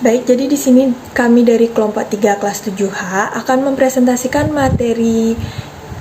Baik, jadi di sini kami dari kelompok 3 kelas 7H akan mempresentasikan materi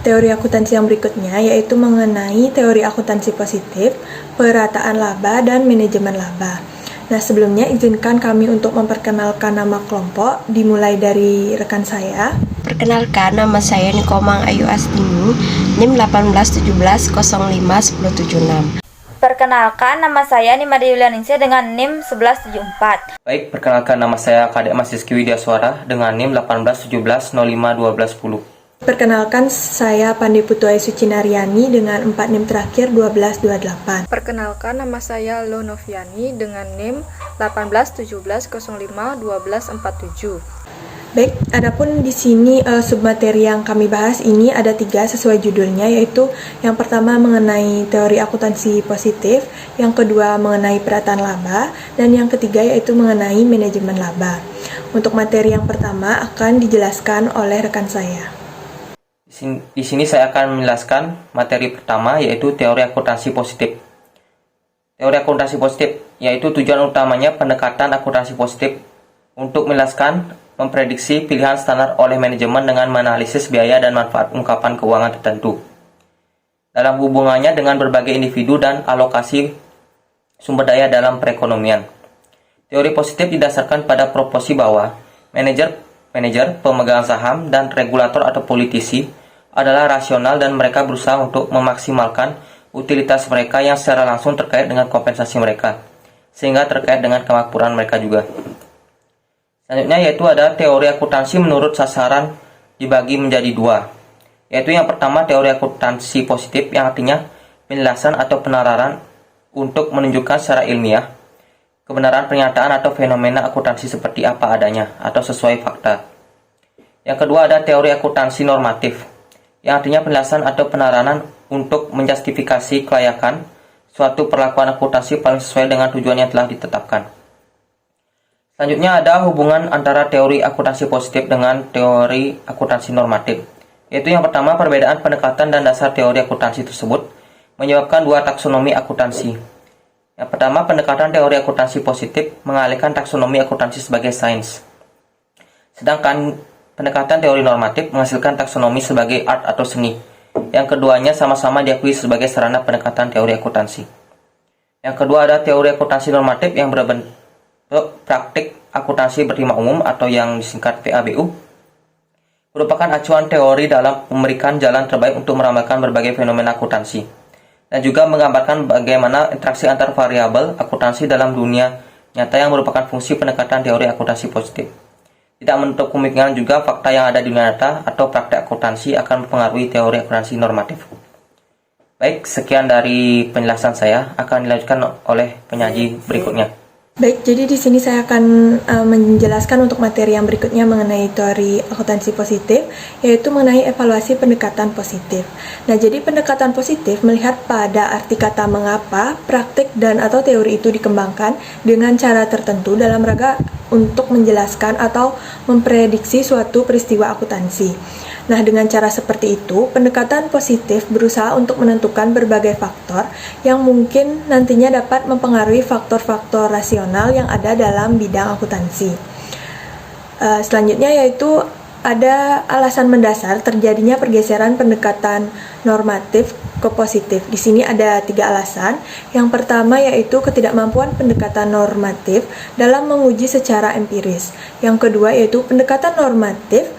teori akuntansi yang berikutnya, yaitu mengenai teori akuntansi positif, perataan laba, dan manajemen laba. Nah, sebelumnya izinkan kami untuk memperkenalkan nama kelompok, dimulai dari rekan saya. Perkenalkan, nama saya Nikomang Ayu Astini, NIM 1817051076. Perkenalkan, nama saya Nimade Yulianingsih dengan NIM 1174. Baik, perkenalkan nama saya Kadek Mas Rizky Widyaswara dengan NIM 1817051210. Perkenalkan, saya Pandey Putuai Sucinaryani dengan 4 NIM terakhir 1228. Perkenalkan, nama saya Lonoviani dengan NIM 1817051247. Baik, adapun di sini submateri yang kami bahas ini ada 3 sesuai judulnya, yaitu yang pertama mengenai teori akuntansi positif, yang kedua mengenai perataan laba, dan yang ketiga yaitu mengenai manajemen laba. Untuk materi yang pertama akan dijelaskan oleh rekan saya. Di sini saya akan menjelaskan materi pertama, yaitu teori akuntansi positif. Teori akuntansi positif yaitu tujuan utamanya pendekatan akuntansi positif untuk menjelaskan memprediksi pilihan standar oleh manajemen dengan menganalisis biaya dan manfaat ungkapan keuangan tertentu dalam hubungannya dengan berbagai individu dan alokasi sumber daya dalam perekonomian. Teori positif didasarkan pada proporsi bahwa manajer, pemegang saham, dan regulator atau politisi adalah rasional dan mereka berusaha untuk memaksimalkan utilitas mereka yang secara langsung terkait dengan kompensasi mereka, sehingga terkait dengan kemakmuran mereka juga. Selanjutnya yaitu ada teori akuntansi menurut sasaran dibagi menjadi 2, yaitu yang pertama teori akuntansi positif yang artinya penjelasan atau penararan untuk menunjukkan secara ilmiah kebenaran pernyataan atau fenomena akuntansi seperti apa adanya atau sesuai fakta. Yang kedua ada teori akuntansi normatif yang artinya penjelasan atau penararan untuk menjustifikasi kelayakan suatu perlakuan akuntansi paling sesuai dengan tujuan yang telah ditetapkan. Selanjutnya ada hubungan antara teori akuntansi positif dengan teori akuntansi normatif, yaitu yang pertama perbedaan pendekatan dan dasar teori akuntansi tersebut menyebabkan 2 taksonomi akuntansi. Yang pertama, pendekatan teori akuntansi positif mengalihkan taksonomi akuntansi sebagai sains, sedangkan pendekatan teori normatif menghasilkan taksonomi sebagai art atau seni. Yang keduanya sama-sama diakui sebagai sarana pendekatan teori akuntansi. Yang kedua ada teori akuntansi normatif yang berbentuk praktik akuntansi berterima umum atau yang disingkat PABU, merupakan acuan teori dalam memberikan jalan terbaik untuk meramalkan berbagai fenomena akuntansi dan juga menggambarkan bagaimana interaksi antar variabel akuntansi dalam dunia nyata yang merupakan fungsi pendekatan teori akuntansi positif. Tidak menutup kemungkinan juga fakta yang ada di dunia nyata atau praktek akuntansi akan mempengaruhi teori akuntansi normatif. Baik, sekian dari penjelasan saya, akan dilanjutkan oleh penyaji berikutnya. Baik, jadi di sini saya akan menjelaskan untuk materi yang berikutnya mengenai teori akuntansi positif, yaitu mengenai evaluasi pendekatan positif. Nah, jadi pendekatan positif melihat pada arti kata mengapa, praktik, dan atau teori itu dikembangkan dengan cara tertentu dalam rangka untuk menjelaskan atau memprediksi suatu peristiwa akuntansi. Nah, dengan cara seperti itu, pendekatan positif berusaha untuk menentukan berbagai faktor yang mungkin nantinya dapat mempengaruhi faktor-faktor rasional yang ada dalam bidang akuntansi. Selanjutnya yaitu ada alasan mendasar terjadinya pergeseran pendekatan normatif ke positif. Di sini ada 3 alasan. Yang pertama yaitu ketidakmampuan pendekatan normatif dalam menguji secara empiris. Yang kedua yaitu pendekatan normatif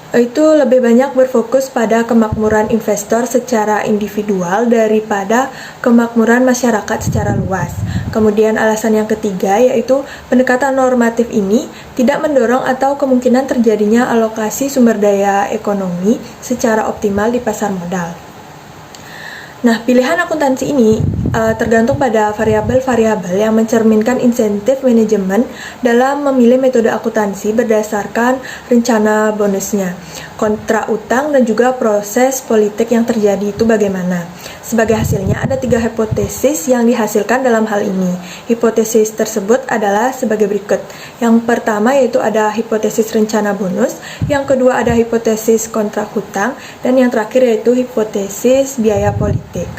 itu lebih banyak berfokus pada kemakmuran investor secara individual daripada kemakmuran masyarakat secara luas. Kemudian alasan yang ketiga yaitu pendekatan normatif ini tidak mendorong atau kemungkinan terjadinya alokasi sumber daya ekonomi secara optimal di pasar modal. Nah, pilihan akuntansi ini tergantung pada variabel-variabel yang mencerminkan insentif manajemen dalam memilih metode akuntansi berdasarkan rencana bonusnya, kontrak utang, dan juga proses politik yang terjadi itu bagaimana. Sebagai hasilnya, ada 3 hipotesis yang dihasilkan dalam hal ini. Hipotesis tersebut adalah sebagai berikut. Yang pertama yaitu ada hipotesis rencana bonus, yang kedua ada hipotesis kontrak hutang, dan yang terakhir yaitu hipotesis biaya politik.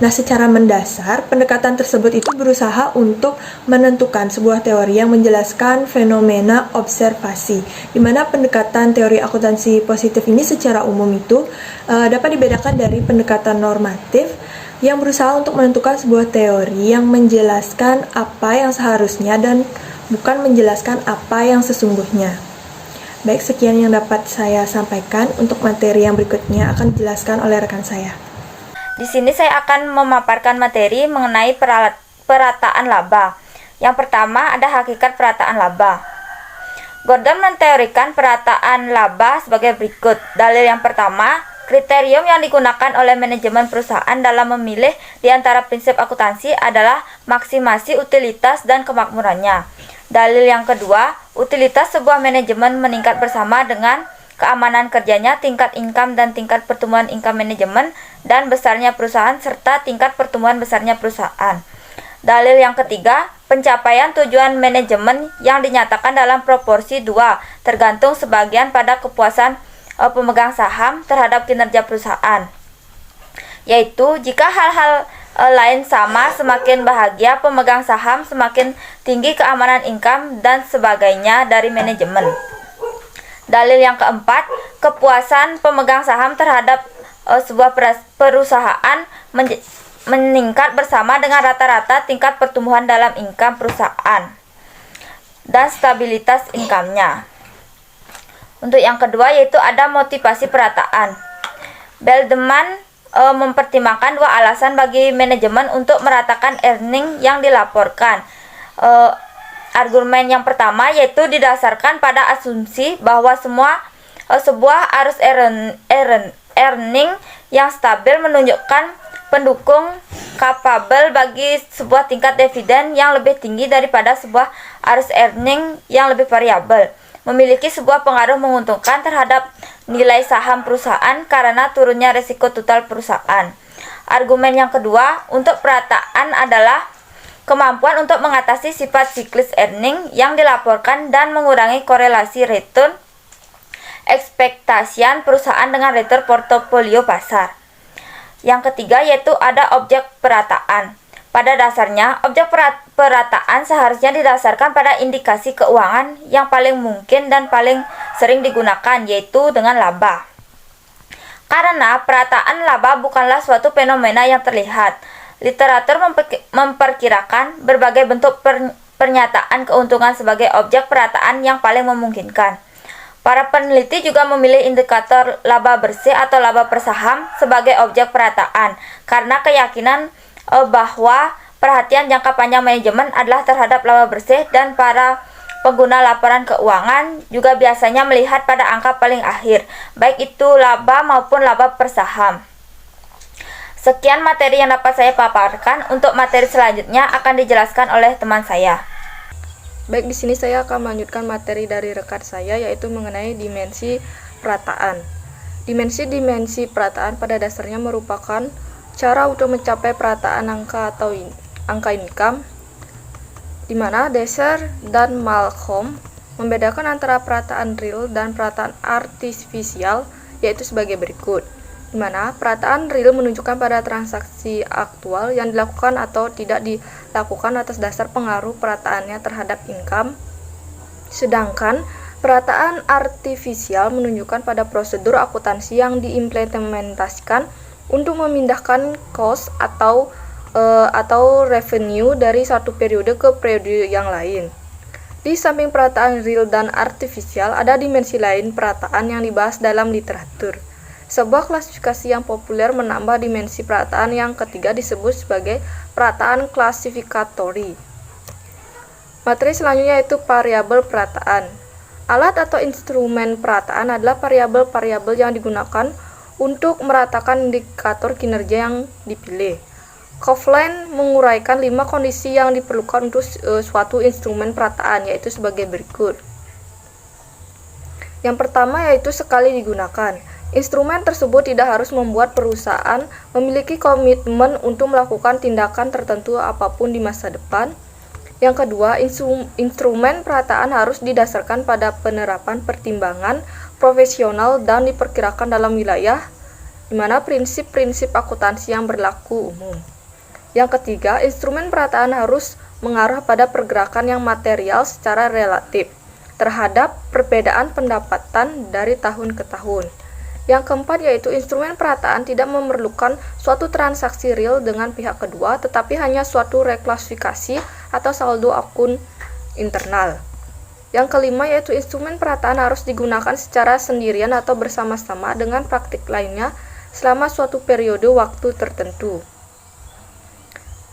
Nah, secara mendasar, pendekatan tersebut itu berusaha untuk menentukan sebuah teori yang menjelaskan fenomena observasi, di mana pendekatan teori akuntansi positif ini secara umum itu dapat dibedakan dari pendekatan normatif yang berusaha untuk menentukan sebuah teori yang menjelaskan apa yang seharusnya dan bukan menjelaskan apa yang sesungguhnya. Baik, sekian yang dapat saya sampaikan. Untuk materi yang berikutnya akan dijelaskan oleh rekan saya. Di sini saya akan memaparkan materi mengenai perataan laba. Yang pertama ada hakikat perataan laba. Gordon menteorikan perataan laba sebagai berikut. Dalil yang pertama, kriterium yang digunakan oleh manajemen perusahaan dalam memilih di antara prinsip akuntansi adalah maksimasi utilitas dan kemakmurannya. Dalil yang kedua, utilitas sebuah manajemen meningkat bersama dengan keamanan kerjanya, tingkat income dan tingkat pertumbuhan income manajemen, dan besarnya perusahaan serta tingkat pertumbuhan besarnya perusahaan. Dalil yang ketiga, pencapaian tujuan manajemen yang dinyatakan dalam proporsi 2 tergantung sebagian pada kepuasan pemegang saham terhadap kinerja perusahaan. Yaitu, jika hal-hal lain sama, semakin bahagia pemegang saham, semakin tinggi keamanan income dan sebagainya dari manajemen. Dalil yang keempat, kepuasan pemegang saham terhadap sebuah perusahaan meningkat bersama dengan rata-rata tingkat pertumbuhan dalam income perusahaan dan stabilitas income-nya. Untuk yang kedua yaitu ada motivasi perataan. Beldeman mempertimbangkan 2 alasan bagi manajemen untuk meratakan earning yang dilaporkan. Argumen yang pertama yaitu didasarkan pada asumsi bahwa sebuah arus earning yang stabil menunjukkan pendukung kapabel bagi sebuah tingkat dividen yang lebih tinggi daripada sebuah arus earning yang lebih variabel, memiliki sebuah pengaruh menguntungkan terhadap nilai saham perusahaan karena turunnya risiko total perusahaan. Argumen yang kedua untuk perataan adalah kemampuan untuk mengatasi sifat siklis earning yang dilaporkan dan mengurangi korelasi return ekspektasian perusahaan dengan return portofolio pasar. Yang ketiga yaitu ada objek perataan. Pada dasarnya, objek perataan seharusnya didasarkan pada indikasi keuangan yang paling mungkin dan paling sering digunakan, yaitu dengan laba. Karena perataan laba bukanlah suatu fenomena yang terlihat, literatur memperkirakan berbagai bentuk pernyataan keuntungan sebagai objek perataan yang paling memungkinkan. Para peneliti juga memilih indikator laba bersih atau laba per saham sebagai objek perataan karena keyakinan bahwa perhatian jangka panjang manajemen adalah terhadap laba bersih, dan para pengguna laporan keuangan juga biasanya melihat pada angka paling akhir, baik itu laba maupun laba per saham. Sekian materi yang dapat saya paparkan. Untuk materi selanjutnya akan dijelaskan oleh teman saya. Baik, di sini saya akan melanjutkan materi dari rekan saya, yaitu mengenai dimensi perataan. Dimensi perataan pada dasarnya merupakan cara untuk mencapai perataan angka atau angka income, di mana Desser dan Malcolm membedakan antara perataan real dan perataan artifisial, yaitu sebagai berikut. Di mana perataan real menunjukkan pada transaksi aktual yang dilakukan atau tidak dilakukan atas dasar pengaruh perataannya terhadap income, sedangkan perataan artifisial menunjukkan pada prosedur akuntansi yang diimplementasikan untuk memindahkan cost atau revenue dari satu periode ke periode yang lain. Di samping perataan real dan artifisial, ada dimensi lain perataan yang dibahas dalam literatur. Sebuah klasifikasi yang populer menambah dimensi perataan yang ketiga disebut sebagai perataan klasifikatory. Materi selanjutnya yaitu variabel perataan. Alat atau instrumen perataan adalah variabel-variabel yang digunakan untuk meratakan indikator kinerja yang dipilih. Coughlin menguraikan 5 kondisi yang diperlukan untuk suatu instrumen perataan, yaitu sebagai berikut. Yang pertama yaitu sekali digunakan. Instrumen tersebut tidak harus membuat perusahaan memiliki komitmen untuk melakukan tindakan tertentu apapun di masa depan. Yang kedua, instrumen perataan harus didasarkan pada penerapan pertimbangan profesional dan diperkirakan dalam wilayah di mana prinsip-prinsip akuntansi yang berlaku umum. Yang ketiga, instrumen perataan harus mengarah pada pergerakan yang material secara relatif terhadap perbedaan pendapatan dari tahun ke tahun. Yang keempat yaitu instrumen perataan tidak memerlukan suatu transaksi real dengan pihak kedua, tetapi hanya suatu reklasifikasi atau saldo akun internal. Yang kelima yaitu instrumen perataan harus digunakan secara sendirian atau bersama-sama dengan praktik lainnya selama suatu periode waktu tertentu.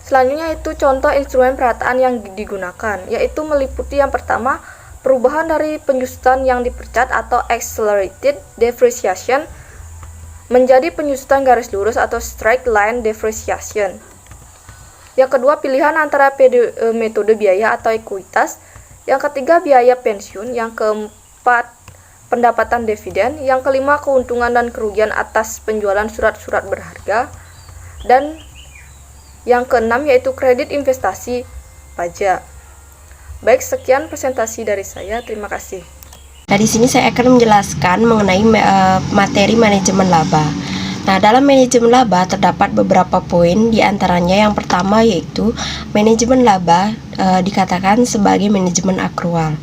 Selanjutnya itu contoh instrumen perataan yang digunakan, yaitu meliputi yang pertama, perubahan dari penyusutan yang dipercat atau accelerated depreciation menjadi penyusutan garis lurus atau straight line depreciation. Yang kedua, pilihan antara metode biaya atau ekuitas. Yang ketiga, biaya pensiun. Yang keempat, pendapatan dividen. Yang kelima, keuntungan dan kerugian atas penjualan surat-surat berharga. Dan yang keenam yaitu kredit investasi pajak. Baik, sekian presentasi dari saya. Terima kasih. Nah, di sini saya akan menjelaskan mengenai materi manajemen laba. Nah, dalam manajemen laba terdapat beberapa poin, di antaranya yang pertama yaitu manajemen laba dikatakan sebagai manajemen akrual.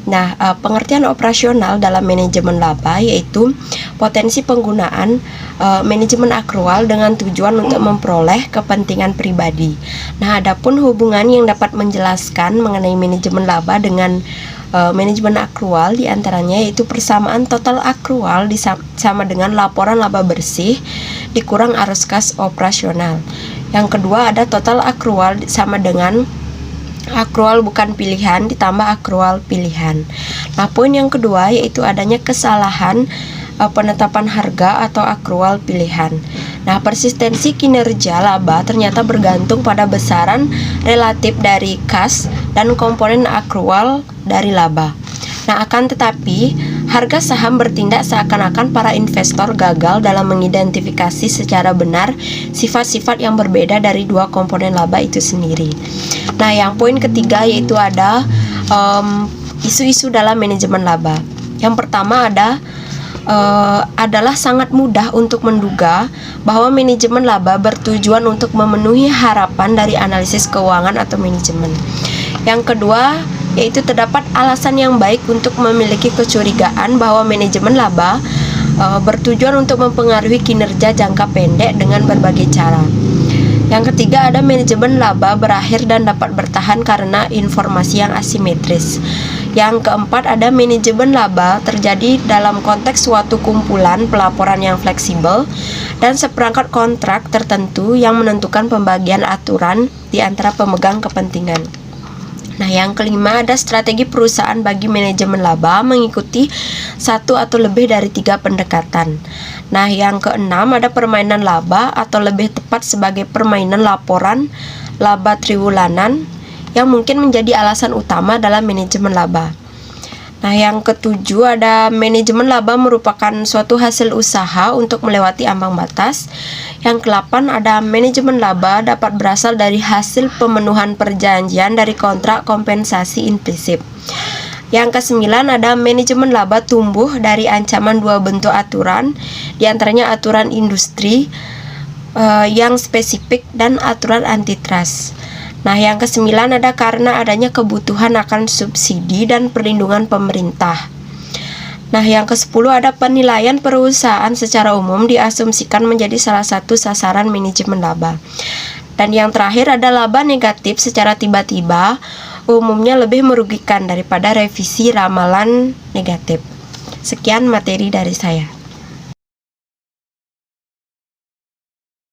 Nah, pengertian operasional dalam manajemen laba yaitu potensi penggunaan manajemen akrual dengan tujuan untuk memperoleh kepentingan pribadi. Nah, adapun hubungan yang dapat menjelaskan mengenai manajemen laba dengan manajemen akrual diantaranya yaitu persamaan total akrual sama dengan laporan laba bersih dikurang arus kas operasional. Yang kedua ada total akrual sama dengan akrual bukan pilihan ditambah akrual pilihan. Nah, poin yang kedua yaitu adanya kesalahan penetapan harga atau akrual pilihan. Nah, persistensi kinerja laba ternyata bergantung pada besaran relatif dari kas dan komponen akrual dari laba. Nah, akan tetapi harga saham bertindak seakan-akan para investor gagal dalam mengidentifikasi secara benar sifat-sifat yang berbeda dari dua komponen laba itu sendiri. Nah, yang poin ketiga yaitu ada isu-isu dalam manajemen laba. Yang pertama adalah sangat mudah untuk menduga bahwa manajemen laba bertujuan untuk memenuhi harapan dari analisis keuangan atau manajemen. Yang kedua yaitu terdapat alasan yang baik untuk memiliki kecurigaan bahwa manajemen laba bertujuan untuk mempengaruhi kinerja jangka pendek dengan berbagai cara. Yang ketiga ada manajemen laba berakhir dan dapat bertahan karena informasi yang asimetris. Yang keempat ada manajemen laba terjadi dalam konteks suatu kumpulan pelaporan yang fleksibel dan seperangkat kontrak tertentu yang menentukan pembagian aturan di antara pemegang kepentingan. Nah, yang kelima ada strategi perusahaan bagi manajemen laba mengikuti satu atau lebih dari 3 pendekatan. Nah, yang keenam ada permainan laba atau lebih tepat sebagai permainan laporan laba triwulanan yang mungkin menjadi alasan utama dalam manajemen laba. Nah, yang ketujuh ada manajemen laba merupakan suatu hasil usaha untuk melewati ambang batas. Yang ke-8 ada manajemen laba dapat berasal dari hasil pemenuhan perjanjian dari kontrak kompensasi implisit. Yang ke-9 ada manajemen laba tumbuh dari ancaman 2 bentuk aturan, diantaranya aturan industri yang spesifik dan aturan antitrust. Nah, yang ke-9 ada karena adanya kebutuhan akan subsidi dan perlindungan pemerintah. Nah, yang ke-10 ada penilaian perusahaan secara umum diasumsikan menjadi salah satu sasaran manajemen laba. Dan yang terakhir ada laba negatif secara tiba-tiba umumnya lebih merugikan daripada revisi ramalan negatif. Sekian materi dari saya.